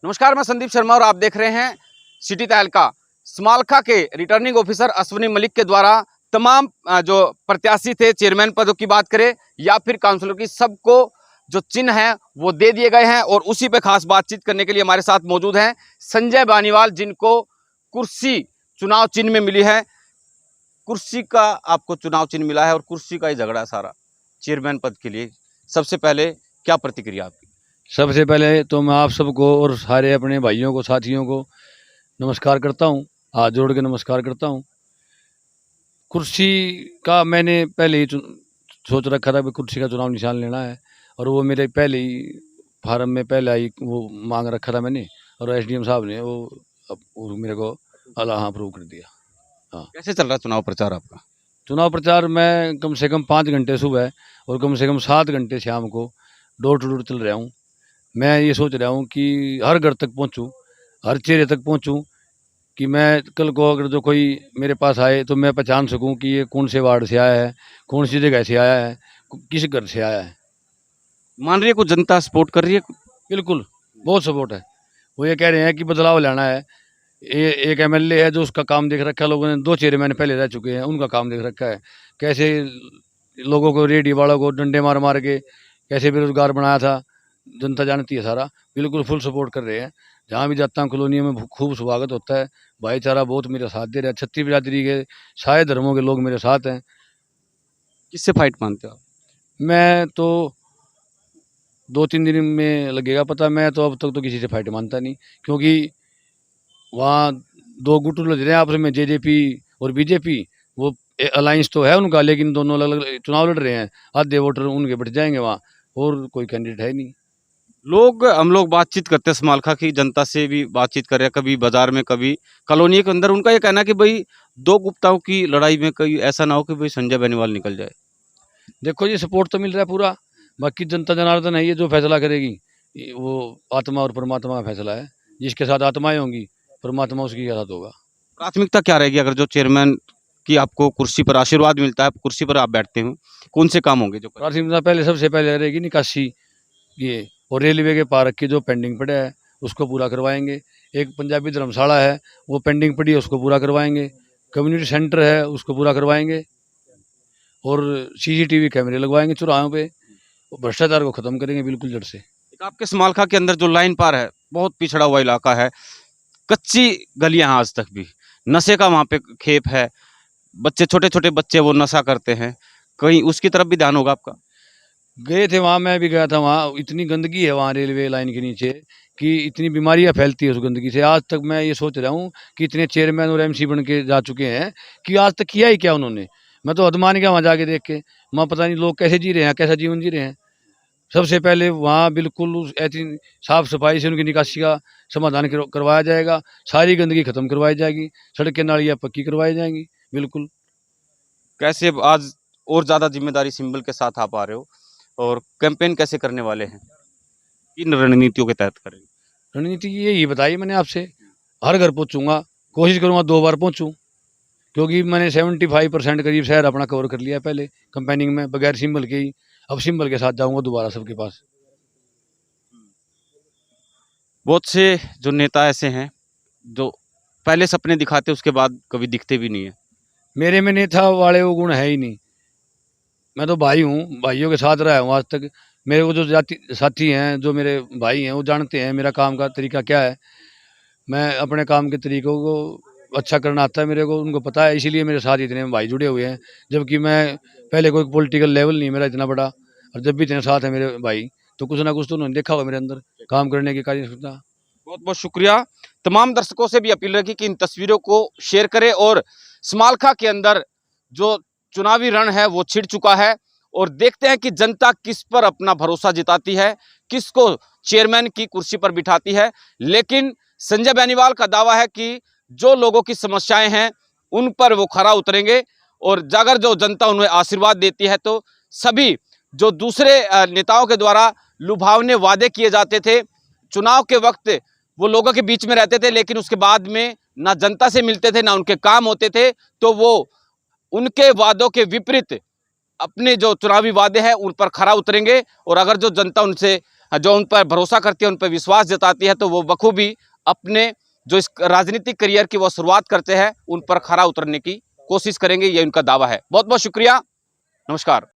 नमस्कार, मैं संदीप शर्मा और आप देख रहे हैं सिटी तहलका। स्मालखा के रिटर्निंग ऑफिसर अश्विनी मलिक के द्वारा तमाम जो प्रत्याशी थे, चेयरमैन पदों की बात करें या फिर काउंसिलर की, सबको जो चिन्ह है वो दे दिए गए हैं। और उसी पे खास बातचीत करने के लिए हमारे साथ मौजूद हैं संजय बानीवाल, जिनको कुर्सी चुनाव चिन्ह में मिली है। कुर्सी का आपको चुनाव चिन्ह मिला है और कुर्सी का ही झगड़ा है सारा चेयरमैन पद के लिए। सबसे पहले क्या प्रतिक्रिया आपकी? सबसे पहले तो मैं आप सबको और सारे अपने भाइयों को, साथियों को नमस्कार करता हूं, हाथ जोड़ के नमस्कार करता हूं। कुर्सी का मैंने पहले ही सोच रखा था कि कुर्सी का चुनाव निशान लेना है, और वो मेरे पहले ही फार्म में पहले आई वो मांग रखा था मैंने, और एसडीएम साहब ने वो मेरे को अप्रूव कर दिया। हाँ। कैसे चल रहा है चुनाव प्रचार आपका? चुनाव प्रचार मैं कम से कम 5 घंटे सुबह और कम से कम 7 घंटे शाम को डोर टू डोर चल रहा हूँ। मैं ये सोच रहा हूँ कि हर घर तक पहुँचूँ, हर चेहरे तक पहुँचूँ, कि मैं कल को अगर जो कोई मेरे पास आए तो मैं पहचान सकूँ कि ये कौन से वार्ड से आया है, कौन सी जगह से आया है, किस घर से आया है। मान रही है कुछ जनता सपोर्ट कर रही है? बिल्कुल, बहुत सपोर्ट है। वो ये कह रहे हैं कि बदलाव लाना है। एक एमएलए है जो उसका काम देख रखा है लोगों ने, 2 चेयरमैन पहले रह चुके हैं, उनका काम देख रखा है। कैसे लोगों को, रेहड़ी वालों को डंडे मार मार के कैसे बेरोजगार बनाया था, जनता जानती है सारा। बिल्कुल फुल सपोर्ट कर रहे हैं। जहाँ भी जाता हूँ कॉलोनी में खूब स्वागत होता है। भाईचारा बहुत मेरे साथ दे रहा है। छत्तीस बिरादरी के सारे धर्मों के लोग मेरे साथ हैं। किससे फाइट मानते हो आप? मैं तो 2-3 दिन में लगेगा पता। मैं तो अब तक तो किसी से फाइट मानता नहीं, क्योंकि वहाँ 2 गुट लड़ रहे हैं आपस में, जेजेपी और बीजेपी। वो अलायंस तो है उनका, लेकिन दोनों अलग अलग चुनाव लड़ रहे हैं। आधे वोटर उनके बट जाएंगे वहाँ, और कोई कैंडिडेट है नहीं। हम लोग बातचीत करते हैं, स्मालखा की जनता से भी बातचीत कर रहे हैं, कभी बाजार में, कभी कॉलोनी के अंदर। उनका ये कहना है कि भाई दो गुप्ताओं की लड़ाई में कहीं ऐसा ना हो कि भाई संजय बेनीवाल निकल जाए। देखो जी, सपोर्ट तो मिल रहा है पूरा। बाकी जनता जनार्दन है, ये जो फैसला करेगी, वो आत्मा और परमात्मा का फैसला है। जिसके साथ आत्माएं होंगी, परमात्मा उसके साथ होगा। प्राथमिकता क्या रहेगी अगर जो चेयरमैन की आपको कुर्सी पर आशीर्वाद मिलता है, कुर्सी पर आप बैठते हो, कौन से काम होंगे जो करें? प्राथमिकता पहले, सबसे पहले रहेगी निकासी, ये, और रेलवे के पार्क के जो पेंडिंग पड़े है उसको पूरा करवाएंगे। एक पंजाबी धर्मशाला है, वो पेंडिंग पड़ी है, उसको पूरा करवाएंगे। कम्युनिटी सेंटर है, उसको पूरा करवाएंगे। और सीसीटीवी कैमरे लगवाएंगे चौराहों पे, और भ्रष्टाचार को खत्म करेंगे बिल्कुल जड़ से। एक आपके स्मालखा के अंदर जो लाइन पार है, बहुत पिछड़ा हुआ इलाका है, कच्ची गलियां हैं आज तक भी, नशे का वहाँ पे खेप है, बच्चे, छोटे छोटे बच्चे वो नशा करते हैं, कहीं उसकी तरफ भी ध्यान होगा आपका? गए थे वहाँ, मैं भी गया था वहाँ। इतनी गंदगी है वहाँ रेलवे लाइन के नीचे कि इतनी बीमारियाँ फैलती है उस गंदगी से। आज तक मैं ये सोच रहा हूँ कि इतने चेयरमैन और एमसी बन के जा चुके हैं कि आज तक किया ही क्या उन्होंने। मैं तो हदमान गया वहाँ जाके देख के। वहाँ पता नहीं लोग कैसे जी रहे हैं, कैसा जीवन जी रहे हैं। सबसे पहले वहाँ बिल्कुल ऐसी साफ सफाई से उनकी निकासी का समाधान करवाया जाएगा। सारी गंदगी खत्म करवाई जाएगी। सड़कें नालियाँ पक्की करवाई जाएंगी। बिल्कुल। कैसे आज और ज़्यादा जिम्मेदारी सिंबल के साथ आप आ रहे हो, और कैंपेन कैसे करने वाले हैं, किन रणनीतियों के तहत करेंगे? रणनीति यही बताई मैंने आपसे। हर घर पहुँचूंगा, कोशिश करूँगा 2 बार पहुँचूँ, क्योंकि मैंने 75% करीब शहर अपना कवर कर लिया पहले कंपेनिंग में, बगैर सिंबल के ही। अब सिंबल के साथ जाऊंगा दोबारा सबके पास। बहुत से जो नेता ऐसे हैं जो पहले सपने दिखाते उसके बाद कभी दिखते भी नहीं है। मेरे में नेता वाले वो गुण है ही नहीं। मैं तो भाई हूँ, भाइयों के साथ रहा हूँ आज तक। मेरे को जो जाति साथी हैं, जो मेरे भाई हैं, वो जानते हैं मेरा काम का तरीका क्या है। मैं अपने काम के तरीकों को अच्छा करना आता है मेरे को, उनको पता है। इसीलिए मेरे साथ इतने भाई जुड़े हुए हैं। जबकि मैं पहले कोई पॉलिटिकल लेवल नहीं मेरा इतना बड़ा, और जब भी इतने साथ है मेरे भाई, तो कुछ ना कुछ तो उन्होंने देखा होगा मेरे अंदर काम करने की कार्यक्षमता। बहुत बहुत शुक्रिया। तमाम दर्शकों से भी अपील रखी कि इन तस्वीरों को शेयर करें, और स्मालखा के अंदर जो चुनावी रण है वो छिड़ चुका है, और देखते हैं कि जनता किस पर अपना भरोसा जिताती है, किसको चेयरमैन की कुर्सी पर बिठाती है। लेकिन संजय बेनीवाल का दावा है कि जो लोगों की समस्याएं हैं उन पर वो खरा उतरेंगे, और अगर जो जनता उन्हें आशीर्वाद देती है तो सभी जो दूसरे नेताओं के द्वारा लुभावने वादे किए जाते थे चुनाव के वक्त, वो लोगों के बीच में रहते थे, लेकिन उसके बाद में ना जनता से मिलते थे, ना उनके काम होते थे, तो वो उनके वादों के विपरीत अपने जो चुनावी वादे हैं उन पर खरा उतरेंगे। और अगर जो जनता उनसे जो उन पर भरोसा करती है, उन पर विश्वास जताती है, तो वो बखूबी अपने जो इस राजनीतिक करियर की वो शुरुआत करते हैं, उन पर खरा उतरने की कोशिश करेंगे, ये उनका दावा है। बहुत बहुत शुक्रिया, नमस्कार।